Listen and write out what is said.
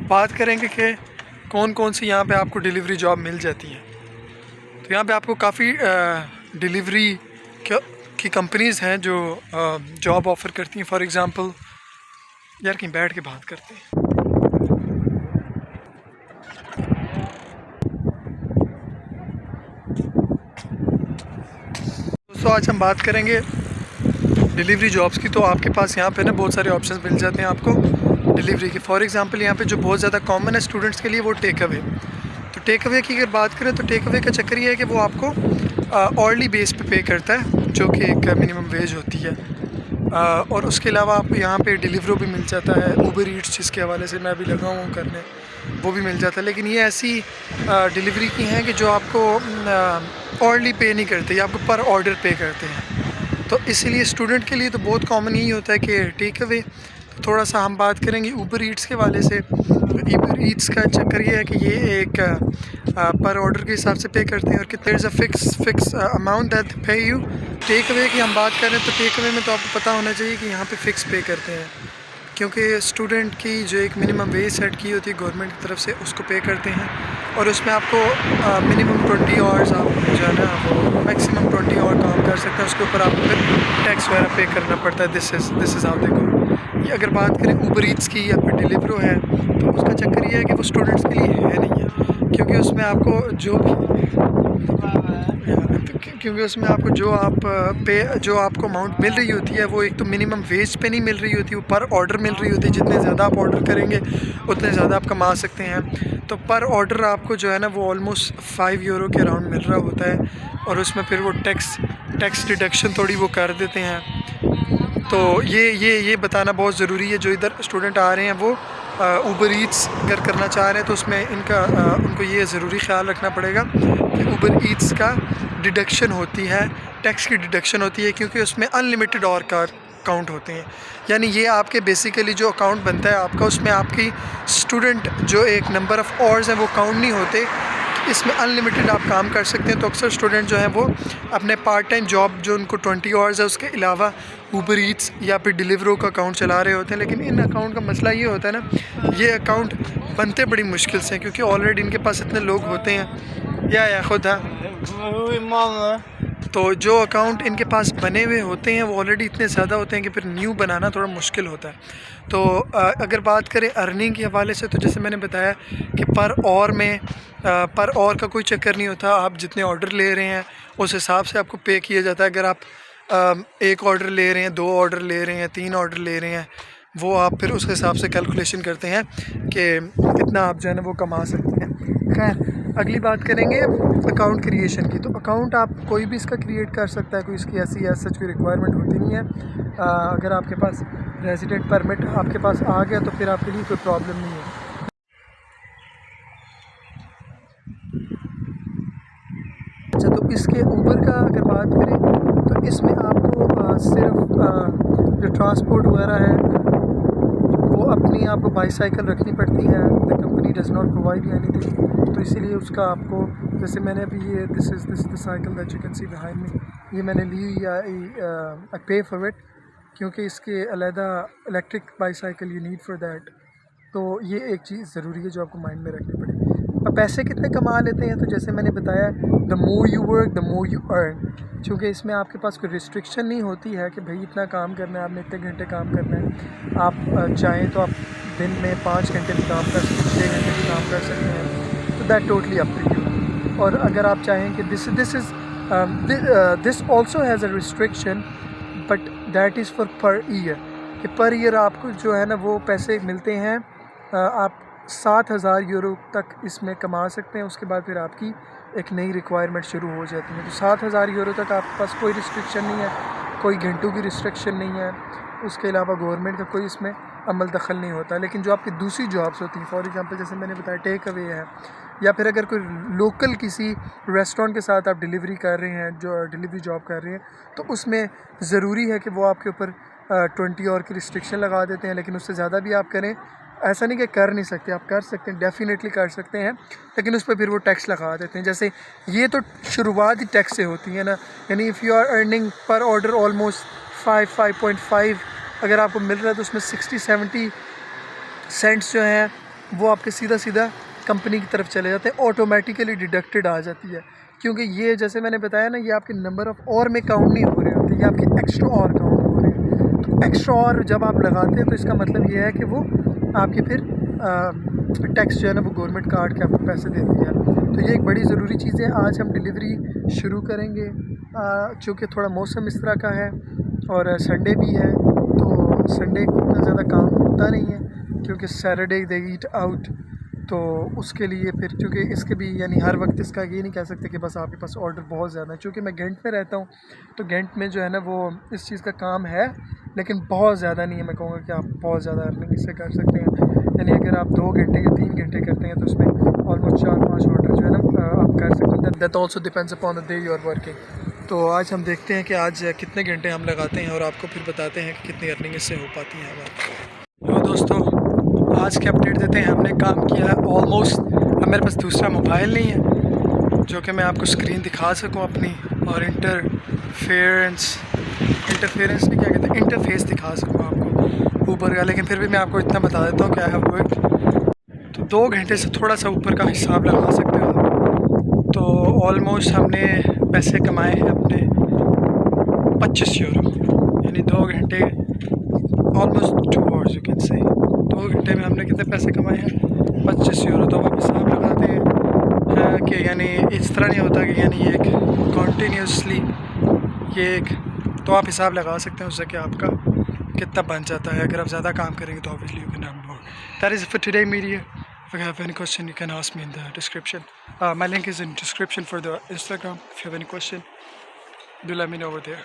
बात करेंगे कि कौन कौन सी यहाँ पे आपको डिलीवरी जॉब मिल जाती हैं। तो यहाँ पे आपको काफ़ी डिलीवरी की कंपनीज़ हैं जो जॉब ऑफ़र करती हैं। फॉर एग्ज़ाम्पल यार कहीं बैठ के बात करते हैं। दोस्तों आज हम बात करेंगे डिलीवरी जॉब्स की। तो आपके पास यहाँ पे ना बहुत सारे ऑप्शंस मिल जाते हैं आपको डिलीवरी के। फॉर एग्ज़ाम्पल यहाँ पे जो बहुत ज़्यादा कॉमन है स्टूडेंट्स के लिए वो टेक अवे। तो टेक अवे की अगर बात करें तो टेक अवे का चक्कर ये है कि वो आपको ऑर्ली बेस पे करता है, जो कि एक मिनिमम वेज होती है। और उसके अलावा आपको यहाँ पे डिलीवरो भी मिल जाता है, ऊबर ईट्स जिसके हवाले से मैं भी लगा हूँ करने, वो भी मिल जाता है। लेकिन ये ऐसी डिलीवरी की हैं कि जो आपको ऑर्ली पे नहीं करते, ये आपको पर ऑर्डर पे करते हैं। तो इसीलिए स्टूडेंट के लिए तो बहुत कॉमन यही होता है कि टेक अवे। तो थोड़ा सा हम बात करेंगे ऊबर ईट्स के वाले से। ऊबर ईट्स का चक्कर ये है कि ये एक पर ऑर्डर के हिसाब से पे करते हैं और कि there is a fix amount that pay you. Take away की हम बात करें तो टेक अवे में तो आपको पता होना चाहिए कि यहाँ पे फ़िक्स पे करते हैं, क्योंकि स्टूडेंट की जो एक मिनिमम वेज सेट की होती है गवर्नमेंट की तरफ से, उसको पे करते हैं। और उसमें आपको मिनिमम 20 आवर्स आप जो है ना वो मैक्सिमम 20 आवर काम कर सकते हैं। उसके ऊपर आपको फिर टैक्स वगैरह पे करना पड़ता है। दिस इज़ हाउ दे गो। ये अगर बात करें ऊबर ईट्स की या फिर डिलीवरो है, तो उसका चक्कर ये है कि वो स्टूडेंट्स के लिए है नहीं है, क्योंकि उसमें आपको जो आपको अमाउंट मिल रही होती है वो एक तो मिनिमम वेज पे नहीं मिल रही होती, वो पर ऑर्डर मिल रही होती है। जितने ज़्यादा आप ऑर्डर करेंगे उतने ज़्यादा आप कमा सकते हैं। तो पर ऑर्डर आपको जो है ना वो ऑलमोस्ट 5 यूरो के अराउंड मिल रहा होता है, और उसमें फिर वो टैक्स डिडक्शन थोड़ी वो कर देते हैं। तो ये बताना बहुत ज़रूरी है। जो इधर स्टूडेंट आ रहे हैं वो ऊबर ईट्स अगर करना चाह रहे हैं तो उसमें उनको ये ज़रूरी ख्याल रखना पड़ेगा कि ऊबर ईट्स का डिडक्शन होती है, टैक्स की डिडक्शन होती है, क्योंकि उसमें अनलिमिटेड और कार काउंट होते हैं। यानी ये आपके बेसिकली जो अकाउंट बनता है आपका, उसमें आपकी स्टूडेंट जो एक नंबर ऑफ़ आवर्स हैं वो काउंट नहीं होते। इसमें अनलिमिटेड आप काम कर सकते हैं। तो अक्सर स्टूडेंट जो हैं वो अपने पार्ट टाइम जॉब जो उनको 20 आवर्स है उसके अलावा ऊबर ईट्स या फिर डिलीवरो का अकाउंट चला रहे होते हैं। लेकिन इन अकाउंट का मसला ये होता है ना, ये अकाउंट बनते बड़ी मुश्किल से हैं, क्योंकि ऑलरेडी इनके पास इतने लोग होते हैं या खुद है। तो जो अकाउंट इनके पास बने हुए होते हैं वो ऑलरेडी इतने ज़्यादा होते हैं कि फिर न्यू बनाना थोड़ा मुश्किल होता है। तो अगर बात करें अर्निंग के हवाले से, तो जैसे मैंने बताया कि पर और का कोई चक्कर नहीं होता। आप जितने ऑर्डर ले रहे हैं उस हिसाब से आपको पे किया जाता है। अगर आप एक ऑर्डर ले रहे हैं, 2 ऑर्डर ले रहे हैं, 3 ऑर्डर ले रहे हैं, वो आप फिर उस हिसाब से कैलकुलेशन करते हैं कि कितना आप जो है ना वो कमा सकते हैं। खैर अगली बात करेंगे अकाउंट क्रिएशन की। तो अकाउंट आप कोई भी इसका क्रिएट कर सकता है, कोई इसकी ऐसी सच कोई रिक्वायरमेंट होती नहीं है। अगर आपके पास रेजिडेंट परमिट आपके पास आ गया तो फिर आपके लिए कोई प्रॉब्लम नहीं है। अच्छा, तो इसके ऊबर का अगर बात करें तो इसमें आपको सिर्फ जो ट्रांसपोर्ट वगैरह है वो अपनी आपको बाईसाइकिल रखनी पड़ती है। The company does not provide anything. तो इसीलिए उसका आपको, जैसे मैंने अभी ये this is the cycle that you can see behind me, ये मैंने ली या आई पे फॉर इट, क्योंकि इसके अलहदा electric bicycle you need for that. तो ये एक चीज़ ज़रूरी है जो आपको माइंड में रखनी पड़ेगी। अब पैसे कितने कमा लेते हैं, तो जैसे मैंने बताया the more you work the more you earn, क्योंकि इसमें आपके पास कोई रिस्ट्रिक्शन नहीं होती है कि भाई इतना काम करना है, आपने इतने घंटे काम करना है। आप चाहें तो आप दिन में 5 घंटे भी काम कर सकते हैं, 6 घंटे भी काम कर सकते हैं। तो that totally up to you. और अगर आप चाहें कि this also has a restriction but that is for per year, कि पर ईयर आपको जो है ना वो पैसे मिलते हैं। आप 7,000 यूरो तक इसमें कमा सकते हैं। उसके बाद फिर आपकी एक नई रिक्वायरमेंट शुरू हो जाती है। तो 7,000 यूरो तक आपके पास कोई रिस्ट्रिक्शन नहीं है, कोई घंटों की रिस्ट्रिक्शन नहीं है। उसके अलावा गवर्नमेंट का कोई इसमें अमल दखल नहीं होता। लेकिन जो आपकी दूसरी जॉब्स होती हैं, फॉर एग्जांपल जैसे मैंने बताया टेक अवे है, या फिर अगर कोई लोकल किसी रेस्टोरेंट के साथ आप डिलीवरी कर रहे हैं, जो डिलीवरी जॉब कर रहे हैं, तो उसमें ज़रूरी है कि वो आपके ऊपर 20 आवर की रिस्ट्रिक्शन लगा देते हैं। लेकिन उससे ज़्यादा भी आप करें, ऐसा नहीं कि कर नहीं सकते, आप कर सकते हैं, डेफिनेटली कर सकते हैं, लेकिन उस पर फिर वो टैक्स लगा देते हैं। जैसे ये तो शुरुआत ही टैक्स से होती है ना, यानी if you are earning per order almost 5.5 अगर आपको मिल रहा है तो उसमें 60-70 सेंट्स जो हैं वो आपके सीधा सीधा कंपनी की तरफ चले जाते हैं, ऑटोमेटिकली डिडक्टेड आ जाती है। क्योंकि ये जैसे मैंने बताया ना, ये आपके नंबर ऑफ़ और में काउंट नहीं हो रहे होते, ये आपके एक्स्ट्रा और काउंट हो रहे हैं। तो एक्स्ट्रा और जब आप लगाते हैं तो इसका मतलब ये है कि वो आपके फिर टैक्स जो है ना वो गवर्नमेंट काट के आपको पैसे देती है। तो ये एक बड़ी ज़रूरी चीज़ है। आज हम डिलीवरी शुरू करेंगे, चूँकि थोड़ा मौसम इस तरह का है और संडे भी है, तो संडे को उतना ज़्यादा काम होता नहीं है क्योंकि सैटरडे दे ईट आउट। तो उसके लिए फिर चूँकि इसके भी यानी हर वक्त इसका ये नहीं कह सकते कि बस आपके पास ऑर्डर बहुत ज़्यादा है। चूँकि मैं घंट में रहता हूँ तो घंट में जो है ना वो इस चीज़ का काम है, लेकिन बहुत ज़्यादा नहीं है। मैं कहूँगा कि आप बहुत ज़्यादा अर्निंग इससे कर सकते हैं। यानी अगर आप 2 घंटे या 3 घंटे करते हैं तो उसमें ऑलमोस्ट 4-5 ऑर्डर जो है ना आप कर सकते हैं। That also depends upon the day you are working. तो आज हम देखते हैं कि आज कितने घंटे हम लगाते हैं और आपको फिर बताते हैं कि कितनी अर्निंग इससे हो पाती है हमारी। तो दोस्तों, आज के अपडेट देते हैं। हमने काम किया है ऑलमोस्ट। अब मेरे पास दूसरा मोबाइल नहीं है जो कि मैं आपको स्क्रीन दिखा सकूं अपनी, और इंटरफेरेंस नहीं, क्या कहते हैं, इंटरफेस दिखा सकूं आपको ऊपर का। लेकिन फिर भी मैं आपको इतना बता देता हूँ क्या है वर्क। तो 2 घंटे से थोड़ा सा ऊपर का हिसाब लगा सकते हो आप। तो ऑलमोस्ट हमने पैसे कमाए हैं अपने 25 यूरो, यानी 2 घंटे almost 2 hours you can say. 2 घंटे में हमने कितने पैसे कमाए हैं? 25 यूरो। तो आप हिसाब लगाते हैं कि यानी इस तरह नहीं होता कि यानी एक कॉन्टीन्यूसली ये एक, तो आप हिसाब लगा सकते हैं उससे कि आपका कितना बन जाता है। अगर आप ज़्यादा काम करेंगे तो obviously you can earn more. That is for today media. If you have any question, you can ask me in the description. My link is in description for the Instagram. If you have any question, do let me know over there.